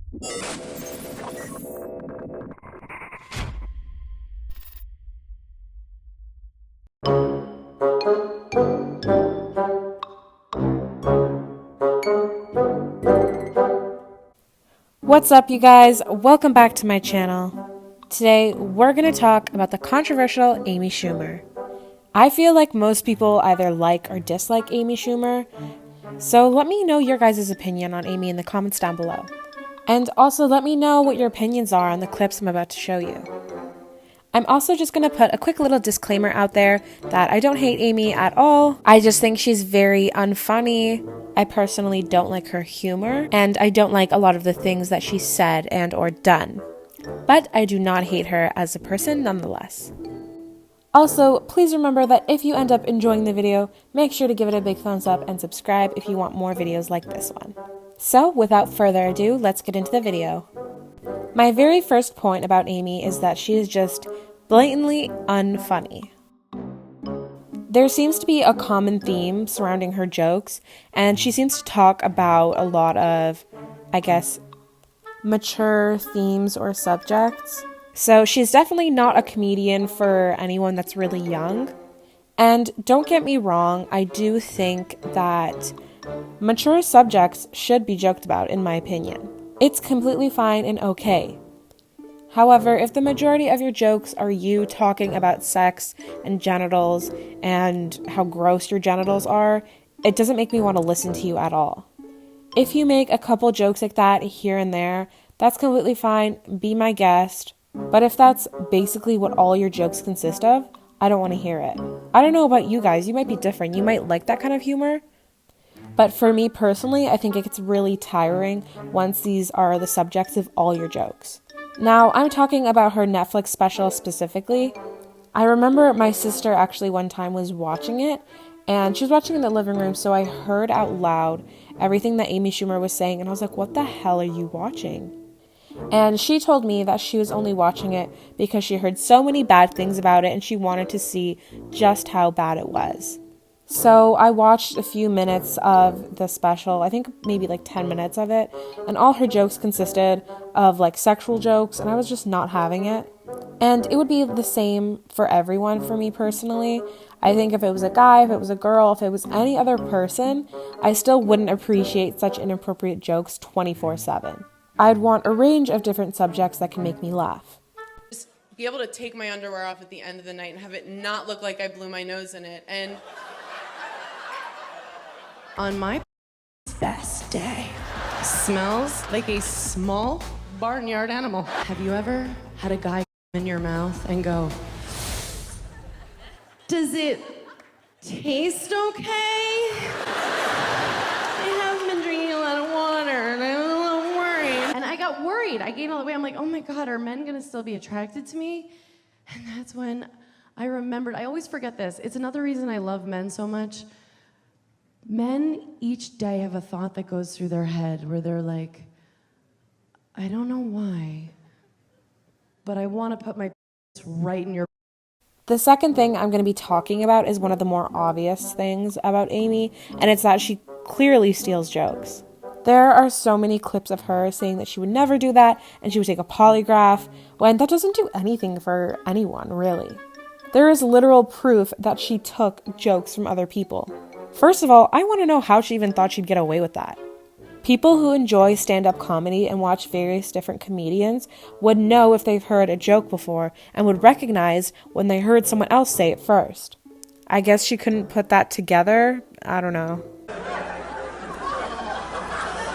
What's up, you guys? Welcome back to my channel. Today, we're going to talk about the controversial Amy Schumer. I feel like most people either like or dislike Amy Schumer, so let me know your guys' opinion on Amy in the comments down below. And also let me know what your opinions are on the clips I'm about to show you. I'm also just going to put a quick little disclaimer out there that I don't hate Amy at all. I just think she's very unfunny. I personally don't like her humor, and I don't like a lot of the things that she said and or done. But I do not hate her as a person nonetheless. Also, please remember that if you end up enjoying the video, make sure to give it a big thumbs up and subscribe if you want more videos like this one. So, without further ado, let's get into the video. My very first point about Amy is that she is just blatantly unfunny. There seems to be a common theme surrounding her jokes, and she seems to talk about a lot of, I guess, mature themes or subjects. So she's definitely not a comedian for anyone that's really young. And don't get me wrong, I do think that mature subjects should be joked about, in my opinion. It's completely fine and okay. However, if the majority of your jokes are you talking about sex and genitals and how gross your genitals are, it doesn't make me want to listen to you at all. If you make a couple jokes like that here and there, that's completely fine, be my guest. But if that's basically what all your jokes consist of, I don't want to hear it. I don't know about you guys, you might be different, you might like that kind of humor. But for me personally, I think it gets really tiring once these are the subjects of all your jokes. Now, I'm talking about her Netflix special specifically. I remember my sister actually one time was watching it, and she was watching in the living room, so I heard out loud everything that Amy Schumer was saying, and I was like, what the hell are you watching? And she told me that she was only watching it because she heard so many bad things about it, and she wanted to see just how bad it was. So I watched a few minutes of the special, I think maybe like 10 minutes of it, and all her jokes consisted of like sexual jokes, and I was just not having it. And it would be the same for everyone for me personally. I think if it was a guy, if it was a girl, if it was any other person, I still wouldn't appreciate such inappropriate jokes 24/7. I'd want a range of different subjects that can make me laugh. Just be able to take my underwear off at the end of the night and have it not look like I blew my nose in it. And on my best day, smells like a small barnyard animal. Have you ever had a guy in your mouth and go, does it taste okay? I haven't been drinking a lot of water and I'm a little worried. And I got worried. I gained all the weight. I'm like, oh my God, are men gonna still be attracted to me? And that's when I remembered, I always forget this. It's another reason I love men so much. Men each day have a thought that goes through their head where they're like, I don't know why, but I want to put my right in your... The second thing I'm going to be talking about is one of the more obvious things about Amy, and it's that she clearly steals jokes. There are so many clips of her saying that she would never do that, and she would take a polygraph, when that doesn't do anything for anyone, really. There is literal proof that she took jokes from other people. First of all, I want to know how she even thought she'd get away with that. People who enjoy stand-up comedy and watch various different comedians would know if they've heard a joke before and would recognize when they heard someone else say it first. I guess she couldn't put that together. I don't know.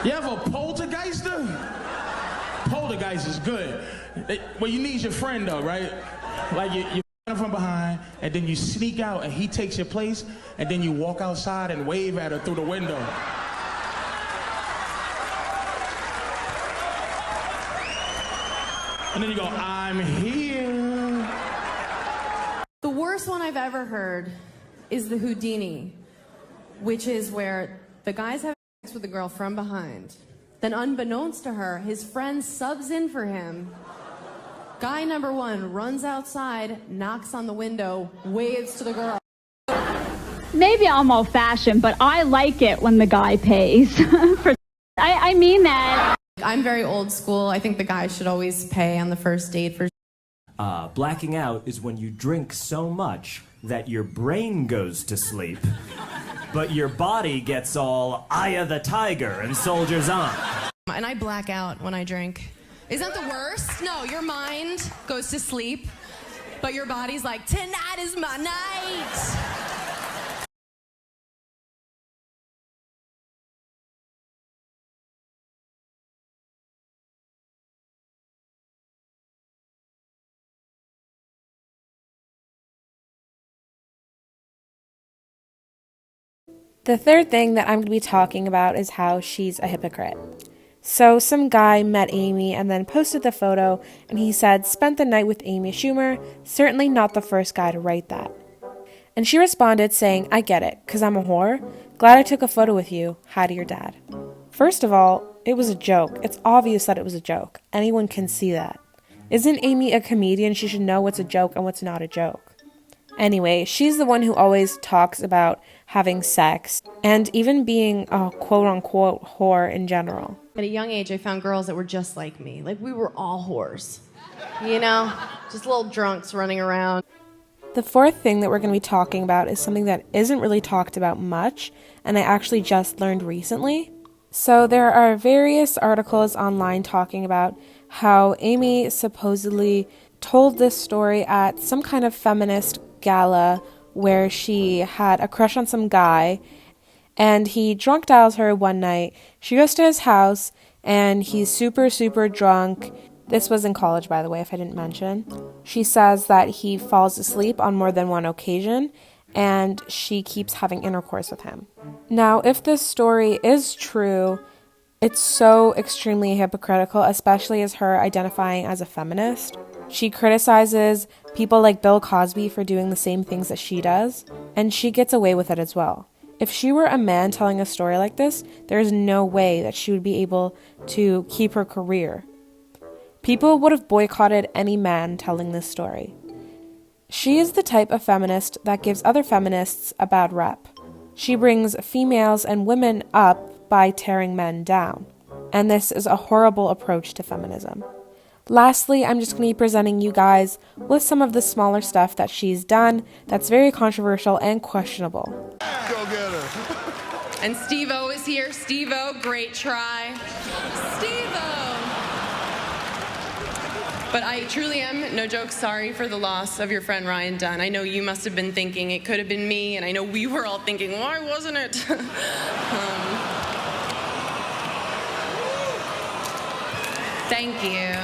You have a poltergeister? Poltergeist is good. Well, you need your friend though, right? Like you from behind, and then you sneak out and he takes your place, and then you walk outside and wave at her through the window. And then you go, I'm here. The worst one I've ever heard is the Houdini, which is where the guy's having sex with the girl from behind. Then unbeknownst to her, his friend subs in for him. Guy number one runs outside, knocks on the window, waves to the girl. Maybe I'm old-fashioned, but I like it when the guy pays. I mean that. I'm very old school. I think the guy should always pay on the first date for. Blacking out is when you drink so much that your brain goes to sleep, but your body gets all Eye of the Tiger and soldiers on. And I black out when I drink. Isn't that the worst? No, your mind goes to sleep, but your body's like, tonight is my night. The third thing that I'm going to be talking about is how she's a hypocrite. So some guy met Amy and then posted the photo, and he said, "Spent the night with Amy Schumer, certainly not the first guy to write that." And she responded saying, "I get it, 'cause I'm a whore. Glad I took a photo with you. Hi to your dad." First of all, it was a joke. It's obvious that it was a joke. Anyone can see that. Isn't Amy a comedian? She should know what's a joke and what's not a joke. Anyway, she's the one who always talks about having sex and even being a quote-unquote whore in general. At a young age, I found girls that were just like me. Like, we were all whores. You know? Just little drunks running around. The fourth thing that we're going to be talking about is something that isn't really talked about much, and I actually just learned recently. So there are various articles online talking about how Amy supposedly told this story at some kind of feminist gala where she had a crush on some guy, and he drunk dials her one night. She goes to his house, and he's super drunk. This was in college, by the way, if I didn't mention. She says that he falls asleep on more than one occasion, and she keeps having intercourse with him. Now, if this story is true, it's so extremely hypocritical, especially as her identifying as a feminist. She criticizes people like Bill Cosby for doing the same things that she does, and she gets away with it as well. If she were a man telling a story like this, there is no way that she would be able to keep her career. People would have boycotted any man telling this story. She is the type of feminist that gives other feminists a bad rep. She brings females and women up by tearing men down, and this is a horrible approach to feminism. Lastly, I'm just going to be presenting you guys with some of the smaller stuff that she's done that's very controversial and questionable. Go get her. And Steve-O is here. Steve-O, great try. Steve-O! But I truly am, no joke, sorry for the loss of your friend Ryan Dunn. I know you must have been thinking it could have been me, and I know we were all thinking, why wasn't it? Thank you.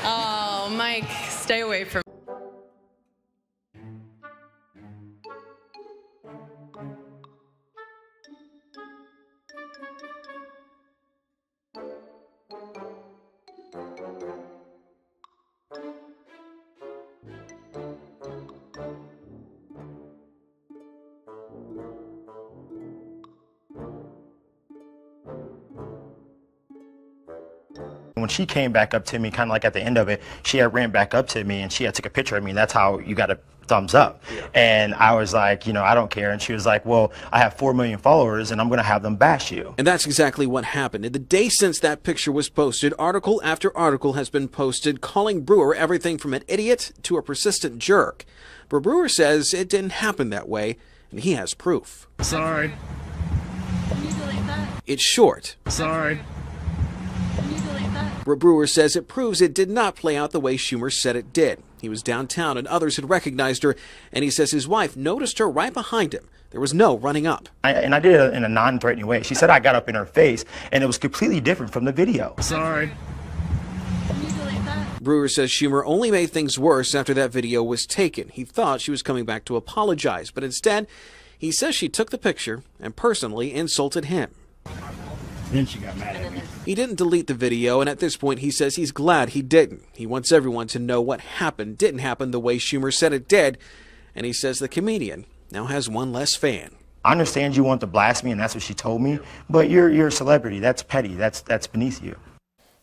Oh, Mike, stay away from. When she came back up to me, kind of like at the end of it, she had ran back up to me and she had took a picture of me, and that's how you got a thumbs up. Yeah. And I was like, you know, I don't care. And she was like, well, I have 4 million followers and I'm going to have them bash you. And that's exactly what happened. In the day since that picture was posted, article after article has been posted calling Brewer everything from an idiot to a persistent jerk. But Brewer says it didn't happen that way, and he has proof. Sorry. Can you delete that? It's short. Sorry. Can you delete that? Brewer says it proves it did not play out the way Schumer said it did. He was downtown and others had recognized her, and he says his wife noticed her right behind him. There was no running up. And I did it in a non-threatening way. She said I got up in her face, and it was completely different from the video. Sorry. Can you delete that? Brewer says Schumer only made things worse after that video was taken. He thought she was coming back to apologize, but instead, he says she took the picture and personally insulted him. Then she got mad at me. He didn't delete the video, and at this point he says he's glad he didn't. He wants everyone to know what happened didn't happen the way Schumer said it did, and he says the comedian now has one less fan. I understand you want to blast me, and that's what she told me, but you're a celebrity. That's petty. That's beneath you.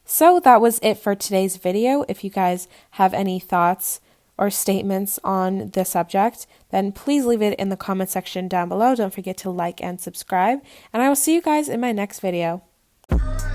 So that was it for today's video. If you guys have any thoughts or statements on the subject, then please leave it in the comment section down below. Don't forget to like and subscribe, and I will see you guys in my next video. Alright.